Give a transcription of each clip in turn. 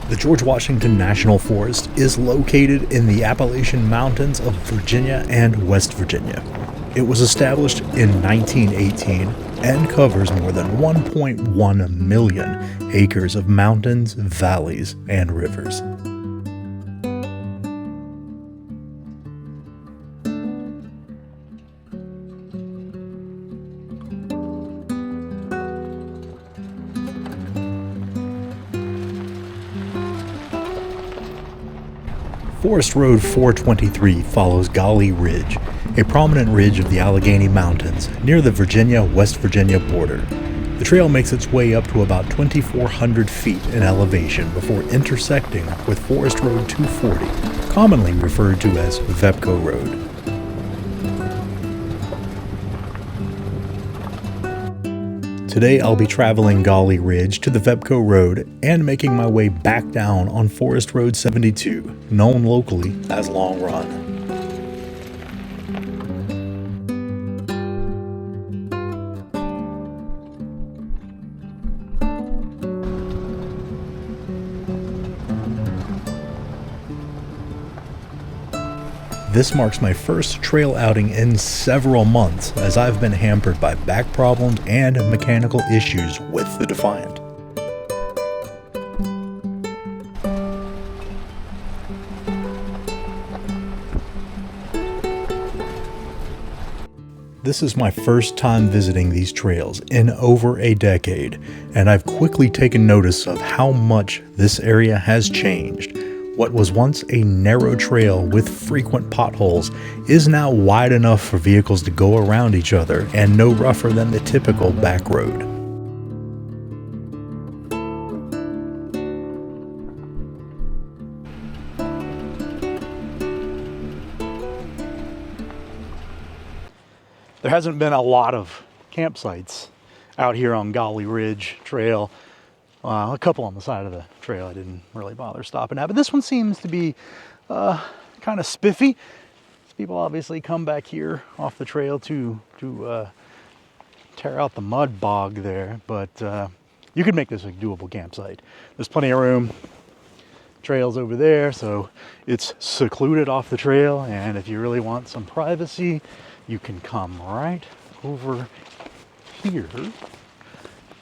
The George Washington National Forest is located in the Appalachian Mountains of Virginia and West Virginia. It was established in 1918 and covers more than 1.1 million acres of mountains, valleys, and rivers. Forest Road 423 follows Gauley Ridge, a prominent ridge of the Allegheny Mountains near the Virginia-West Virginia border. The trail makes its way up to about 2,400 feet in elevation before intersecting with Forest Road 240, commonly referred to as VEPCO Rd. Today I'll be traveling Gauley Ridge to the VEPCO Road and making my way back down on Forest Road 72, known locally as Long Run. This marks my first trail outing in several months, as I've been hampered by back problems and mechanical issues with the Defiant. This is my first time visiting these trails in over a decade, and I've quickly taken notice of how much this area has changed. What was once a narrow trail with frequent potholes is now wide enough for vehicles to go around each other and no rougher than the typical back road. There hasn't been a lot of campsites out here on Gauley Ridge Trail. A couple on the side of the trail I didn't really bother stopping at, but this one seems to be kind of spiffy. People obviously come back here off the trail to tear out the mud bog there, but you could make this a doable campsite. There's plenty of room. Trail's over there, so it's secluded off the trail, and if you really want some privacy, you can come right over here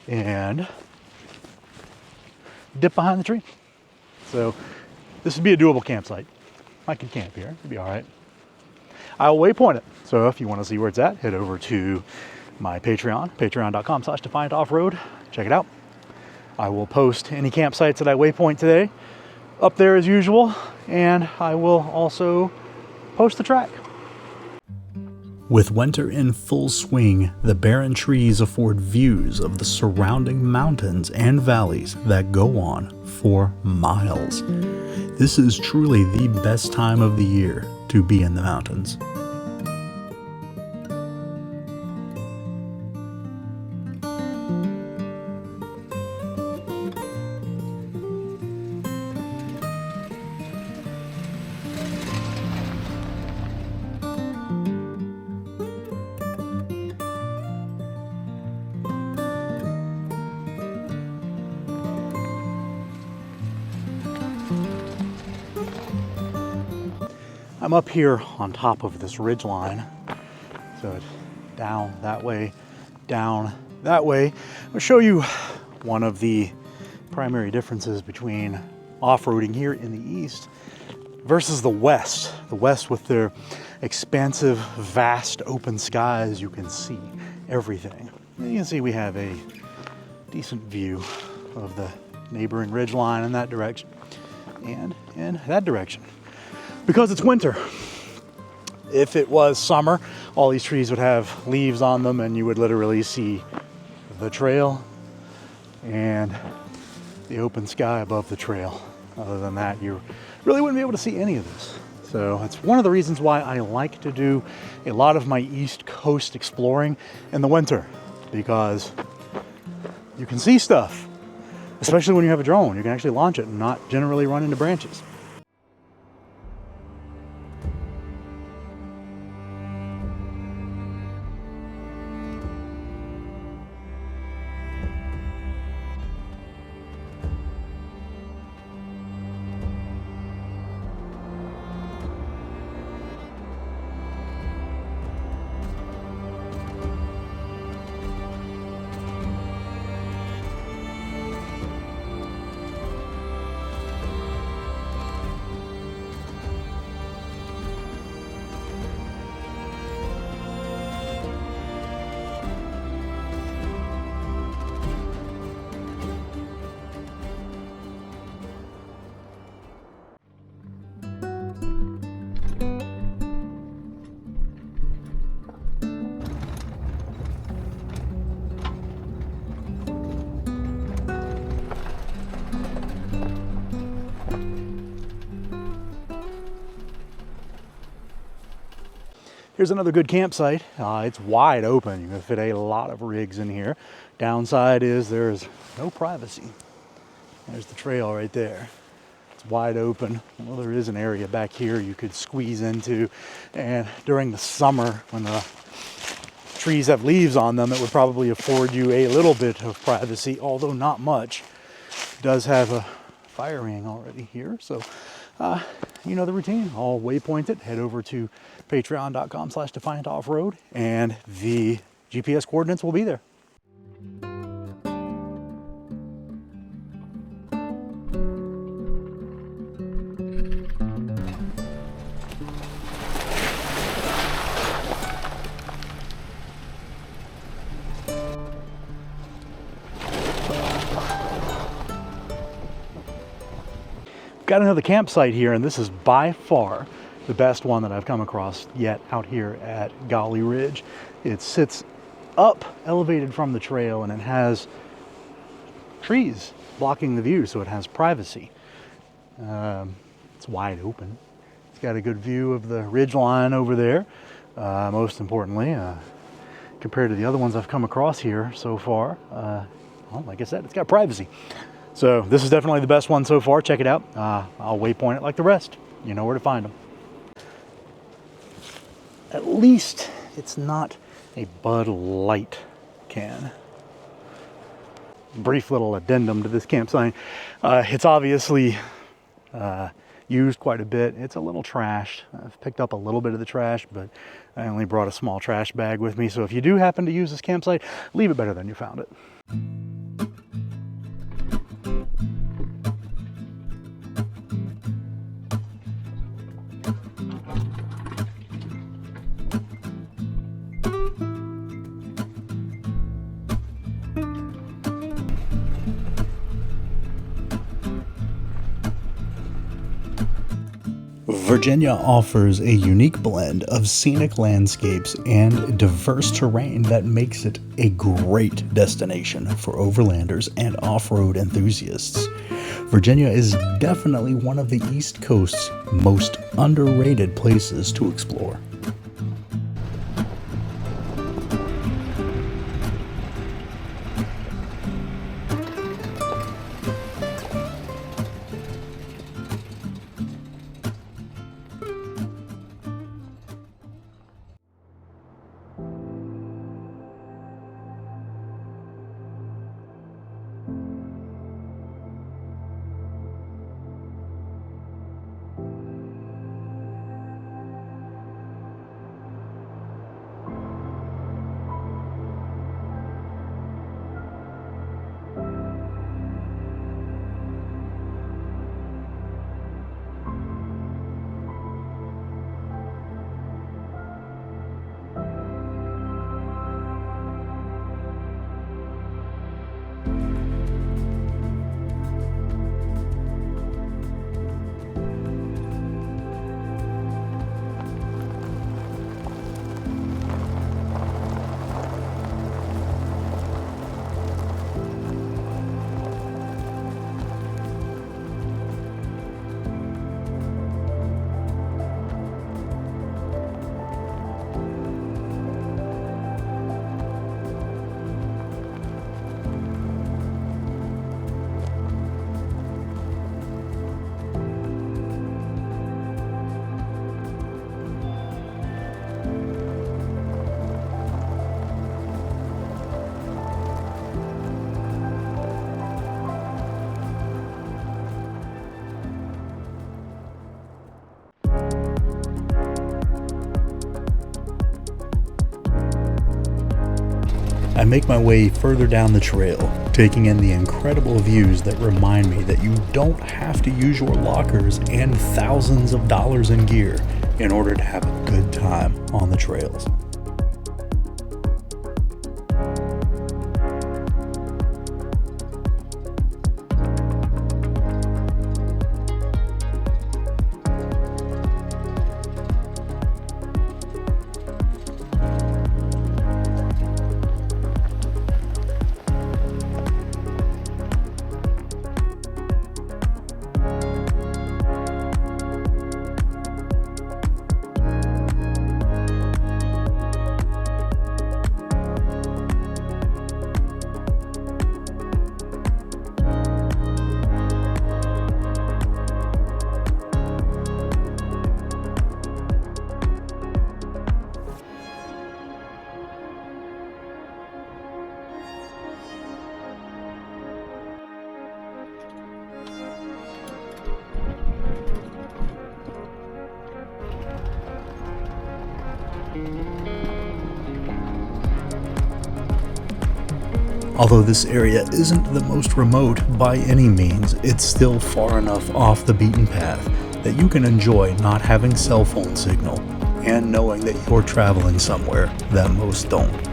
and dip behind the tree. So this would be a doable campsite. I could camp here, it'd be all right. I'll waypoint it. So if you want to see where it's at, head over to my Patreon, patreon.com/defiantoffroad. Check it out. I will post any campsites that I waypoint today up there as usual, and I will also post the track. With winter in full swing, the barren trees afford views of the surrounding mountains and valleys that go on for miles. This is truly the best time of the year to be in the mountains. I'm up here on top of this ridge line, so it's down that way, down that way. I'll show you one of the primary differences between off-roading here in the east versus the west. The west, with their expansive, vast open skies, you can see everything. And you can see we have a decent view of the neighboring ridge line in that direction and in that direction. Because it's winter. If it was summer, all these trees would have leaves on them and you would literally see the trail and the open sky above the trail. Other than that, you really wouldn't be able to see any of this. So it's one of the reasons why I like to do a lot of my East Coast exploring in the winter, because you can see stuff, especially when you have a drone. You can actually launch it and not generally run into branches. Here's another good campsite. It's wide open. You can fit a lot of rigs in here. Downside is there's no privacy. There's the trail right there. It's wide open. Well, there is an area back here you could squeeze into, and during the summer when the trees have leaves on them, it would probably afford you a little bit of privacy, although not much. It does have a fire ring already here, so you know the routine. I'll waypoint it, head over to patreon.com/defiantoffroad, and the GPS coordinates will be there. Got another campsite here, and this is by far the best one that I've come across yet out here at Gauley Ridge. It sits up, elevated from the trail, and it has trees blocking the view, so it has privacy. It's wide open. It's got a good view of the ridge line over there. Most importantly, compared to the other ones I've come across here so far, well, like I said, it's got privacy. So this is definitely the best one so far. Check it out. I'll waypoint it like the rest. You know where to find them. At least it's not a Bud Light can. Brief little addendum to this campsite. It's obviously used quite a bit. It's a little trashed. I've picked up a little bit of the trash, but I only brought a small trash bag with me. So if you do happen to use this campsite, leave it better than you found it. Virginia offers a unique blend of scenic landscapes and diverse terrain that makes it a great destination for overlanders and off-road enthusiasts. Virginia is definitely one of the East Coast's most underrated places to explore. I make my way further down the trail, taking in the incredible views that remind me that you don't have to use your lockers and thousands of dollars in gear in order to have a good time on the trails. Although this area isn't the most remote by any means, it's still far enough off the beaten path that you can enjoy not having cell phone signal and knowing that you're traveling somewhere that most don't.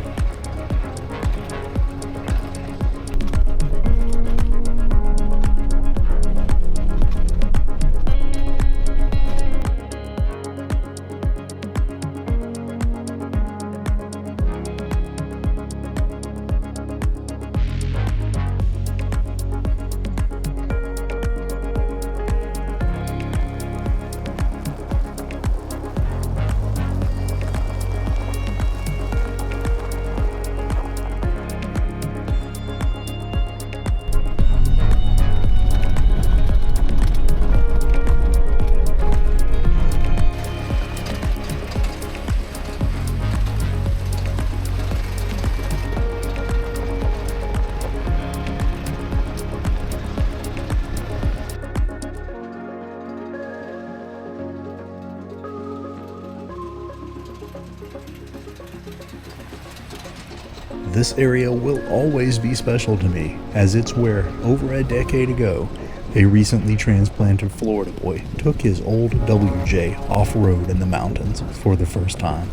This area will always be special to me, as it's where, over a decade ago, a recently transplanted Florida boy took his old WJ off-road in the mountains for the first time.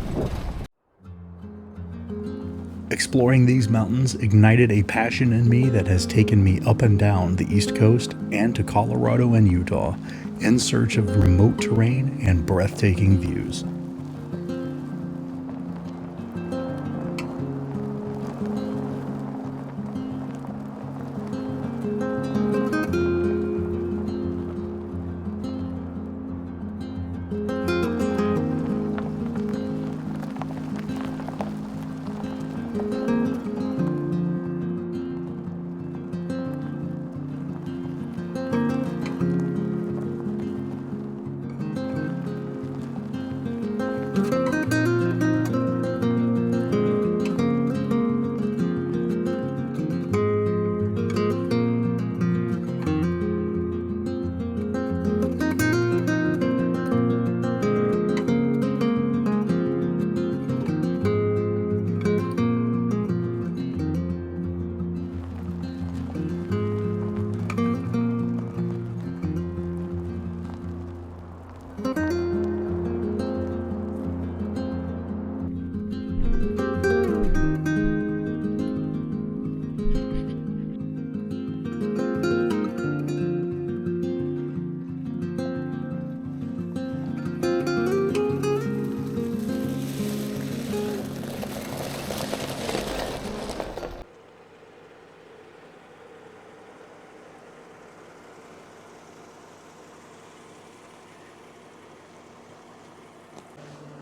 Exploring these mountains ignited a passion in me that has taken me up and down the East Coast and to Colorado and Utah in search of remote terrain and breathtaking views.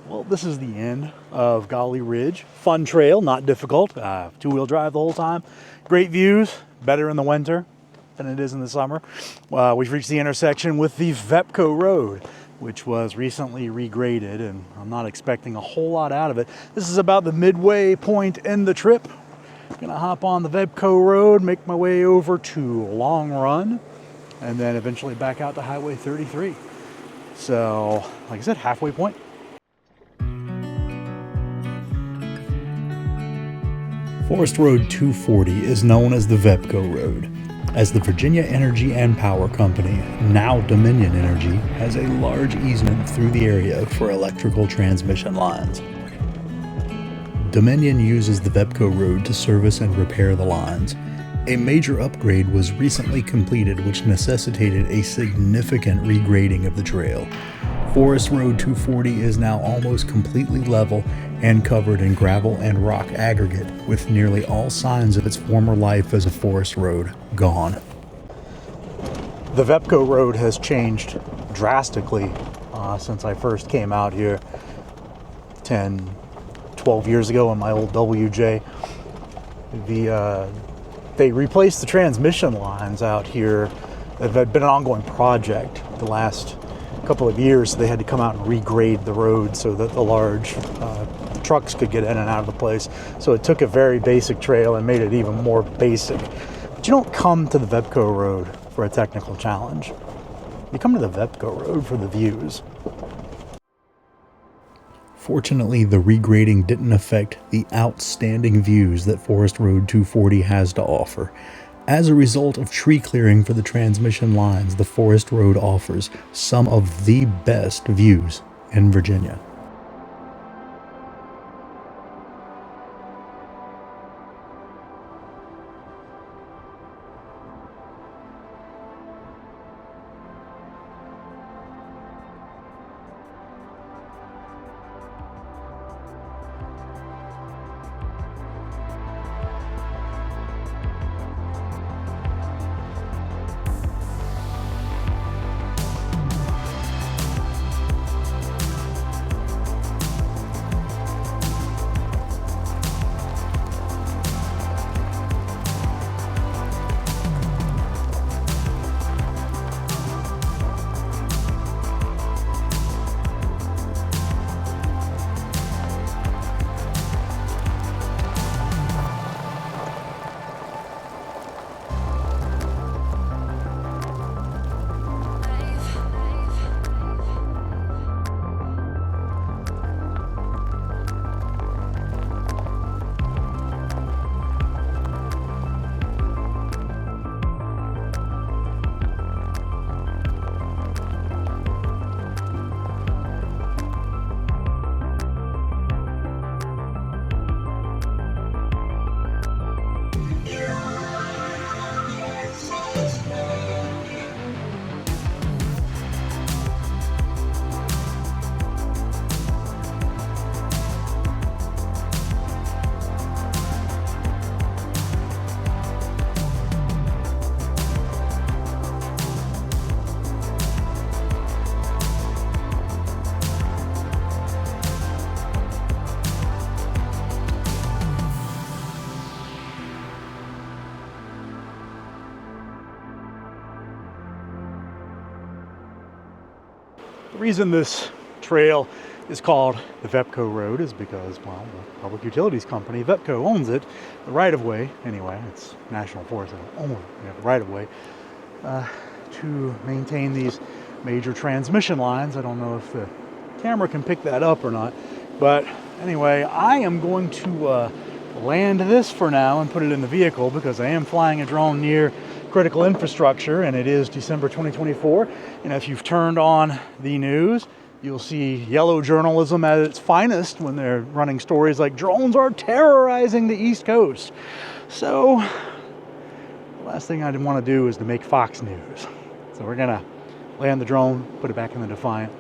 Well, this is the end of Gauley Ridge. Fun trail, not difficult. Two-wheel drive the whole time. Great views, better in the winter than it is in the summer. We've reached the intersection with the VEPCO Rd, which was recently regraded, and I'm not expecting a whole lot out of it. This is about the midway point in the trip. Gonna hop on the VEPCO Rd, make my way over to Long Run, and then eventually back out to Highway 33. So, like I said, halfway point. Forest Road 240 is known as the VEPCO Road, as the Virginia Energy and Power Company, now Dominion Energy, has a large easement through the area for electrical transmission lines. Dominion uses the VEPCO Road to service and repair the lines. A major upgrade was recently completed which necessitated a significant regrading of the trail. Forest Road 240 is now almost completely level and covered in gravel and rock aggregate, with nearly all signs of its former life as a forest road gone. The VEPCO Road has changed drastically since I first came out here 10, 12 years ago on my old WJ. They replaced the transmission lines out here. It had been an ongoing project the last couple of years. They had to come out and regrade the road so that the large trucks could get in and out of the place. So it took a very basic trail and made it even more basic. But you don't come to the VEPCO Road for a technical challenge. You come to the VEPCO Road for the views. Fortunately, the regrading didn't affect the outstanding views that Forest Road 240 has to offer. As a result of tree clearing for the transmission lines, the Forest Road offers some of the best views in Virginia. The reason this trail is called the VEPCO Road is because, well, the public utilities company, VEPCO, owns it. The right-of-way, anyway, it's national forest, they own it. We have the right-of-way to maintain these major transmission lines. I don't know if the camera can pick that up or not, but anyway, I am going to land this for now and put it in the vehicle because I am flying a drone near critical infrastructure, and it is December 2024. And if you've turned on the news, you'll see yellow journalism at its finest when they're running stories like drones are terrorizing the East Coast. So the last thing I want to do is to make Fox News. So we're gonna land the drone, put it back in the Defiant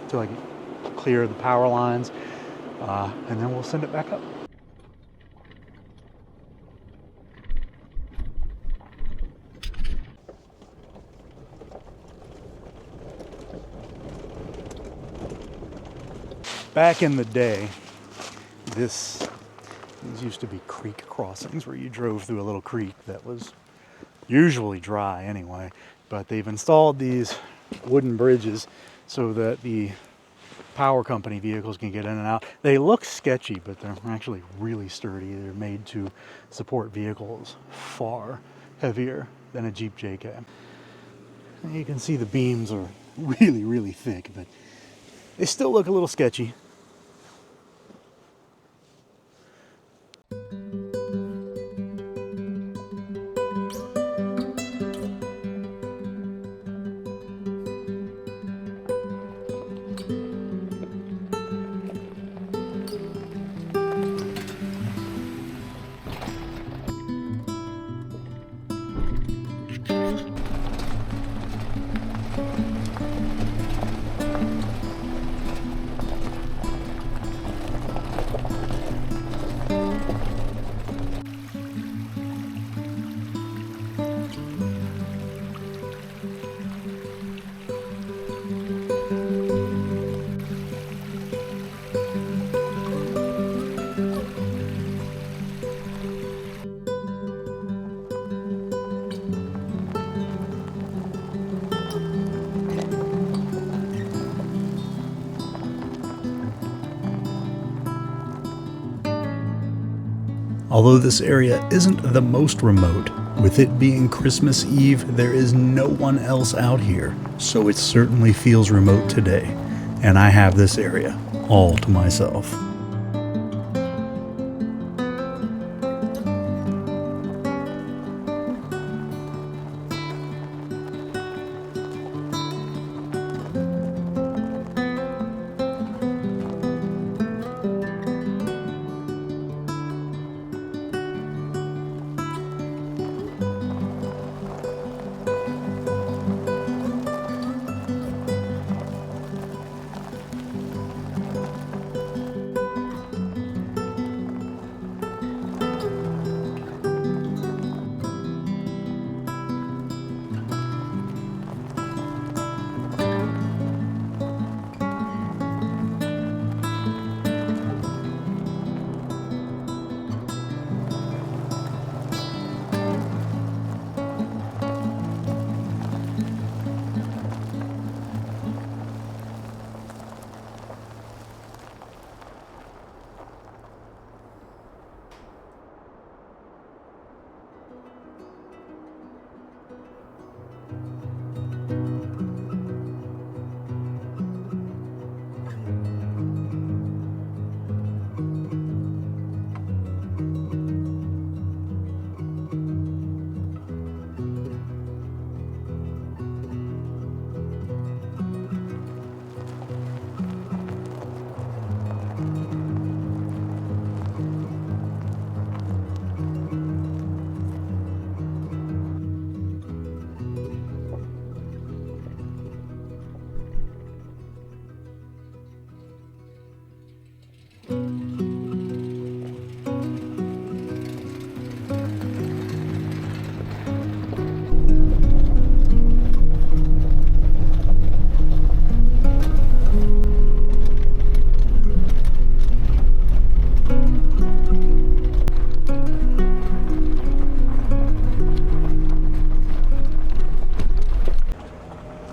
until I get clear the power lines, and then we'll send it back up. Back in the day, these used to be creek crossings where you drove through a little creek that was usually dry anyway, but they've installed these wooden bridges so that the power company vehicles can get in and out. They look sketchy, but they're actually really sturdy. They're made to support vehicles far heavier than a Jeep JK. And you can see the beams are really, really thick, but they still look a little sketchy. Although this area isn't the most remote, with it being Christmas Eve, there is no one else out here, so it certainly feels remote today. and I have this area all to myself.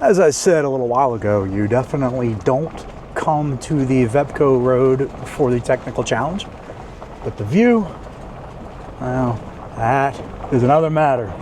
As I said a little while ago, you definitely don't come to the VEPCO Road for the technical challenge, but the view, well, that is another matter.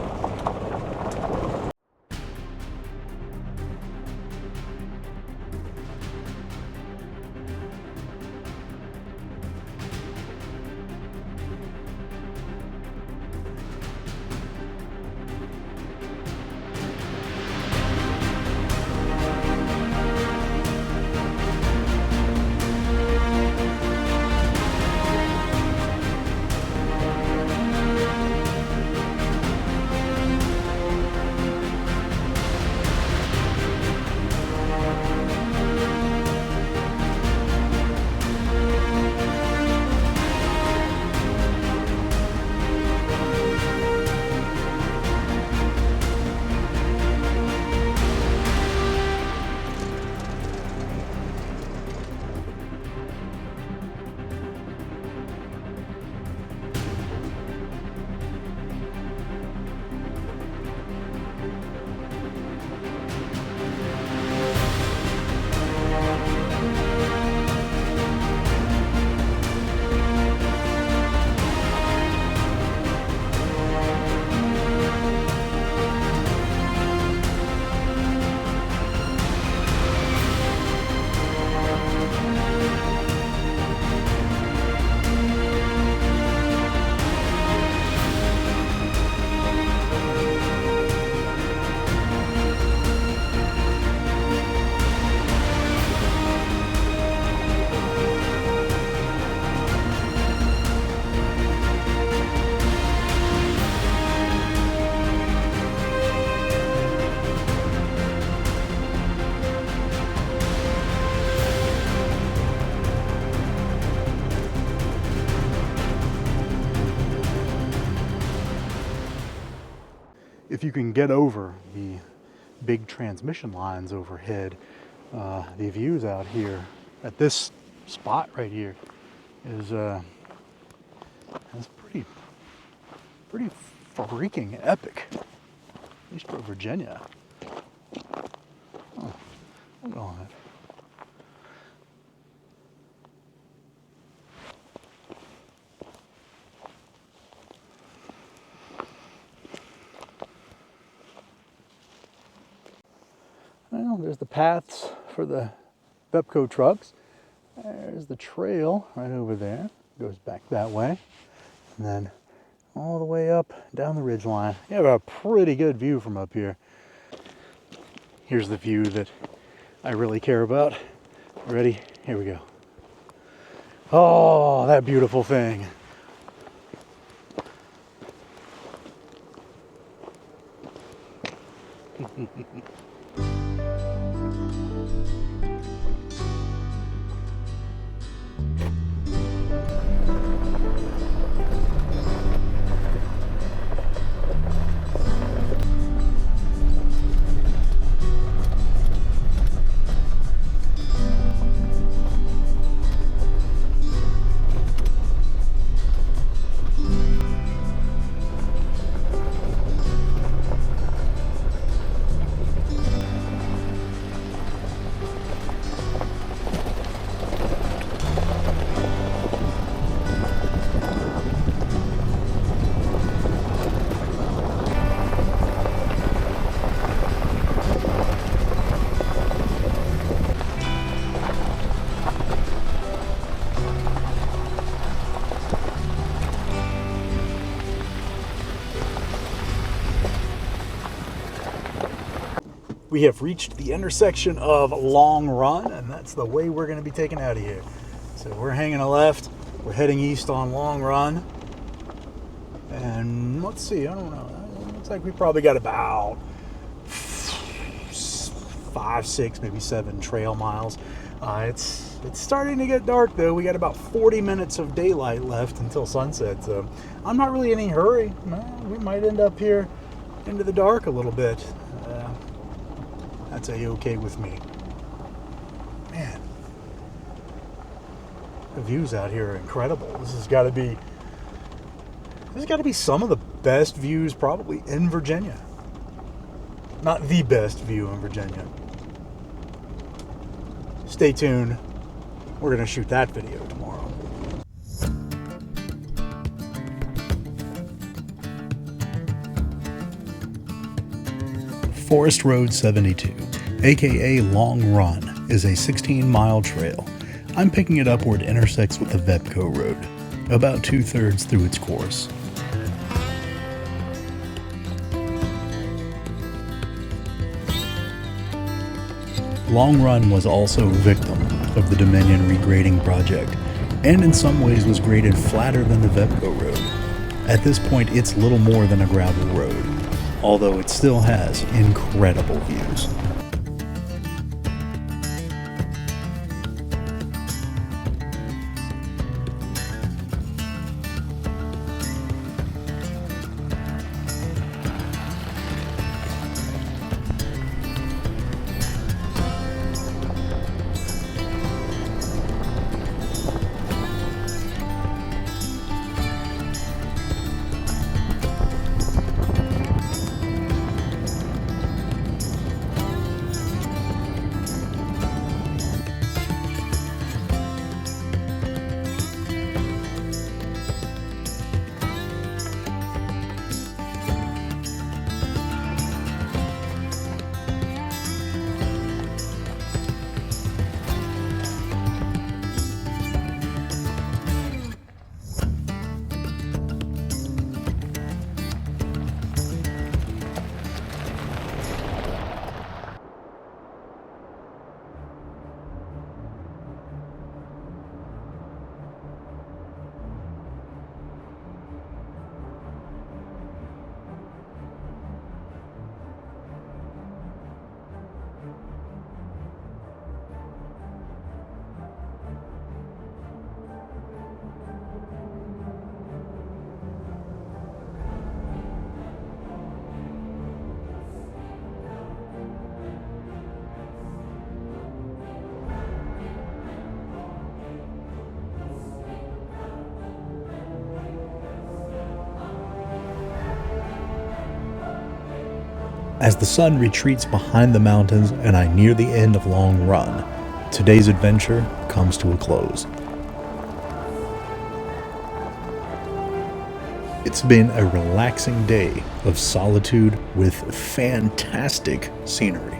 If you can get over the big transmission lines overhead, the views out here at this spot right here is that's pretty freaking epic, at least for Virginia. Oh, look at all that. Well, there's the paths for the VEPCO trucks. There's the trail right over there. Goes back that way. And then all the way up down the ridge line. You have a pretty good view from up here. Here's the view that I really care about. Ready? Here we go. Oh, that beautiful thing. We have reached the intersection of Long Run, and that's the way we're going to be taking out of here. So we're hanging a left, we're heading east on Long Run, and let's see, I don't know, it looks like we probably got about 5, 6, maybe 7 trail miles. It's starting to get dark though. We got about 40 minutes of daylight left until sunset, so I'm not really in any hurry. We might end up here into the dark a little bit. That's a-okay with me. Man, the views out here are incredible. This has got to be some of the best views probably in Virginia. Not the best view in Virginia. Stay tuned. We're going to shoot that video tomorrow. Forest Road 72, aka Long Run, is a 16-mile trail. I'm picking it up where it intersects with the VEPCO Road, about 2/3 through its course. Long Run was also a victim of the Dominion regrading project, and in some ways was graded flatter than the VEPCO Road. At this point, it's little more than a gravel road, although it still has incredible views. As the sun retreats behind the mountains and I near the end of Long Run, today's adventure comes to a close. It's been a relaxing day of solitude with fantastic scenery.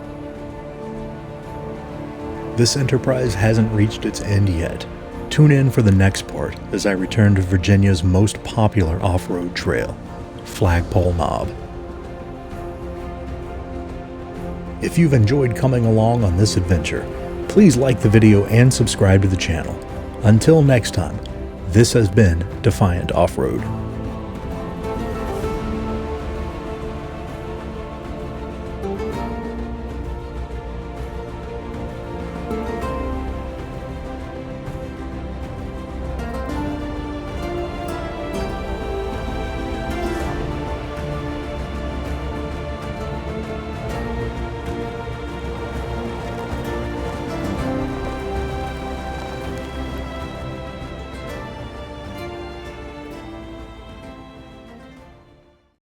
This enterprise hasn't reached its end yet. Tune in for the next part as I return to Virginia's most popular off-road trail, Flagpole Knob. If you've enjoyed coming along on this adventure, please like the video and subscribe to the channel. Until next time, this has been Defiant Off-Road.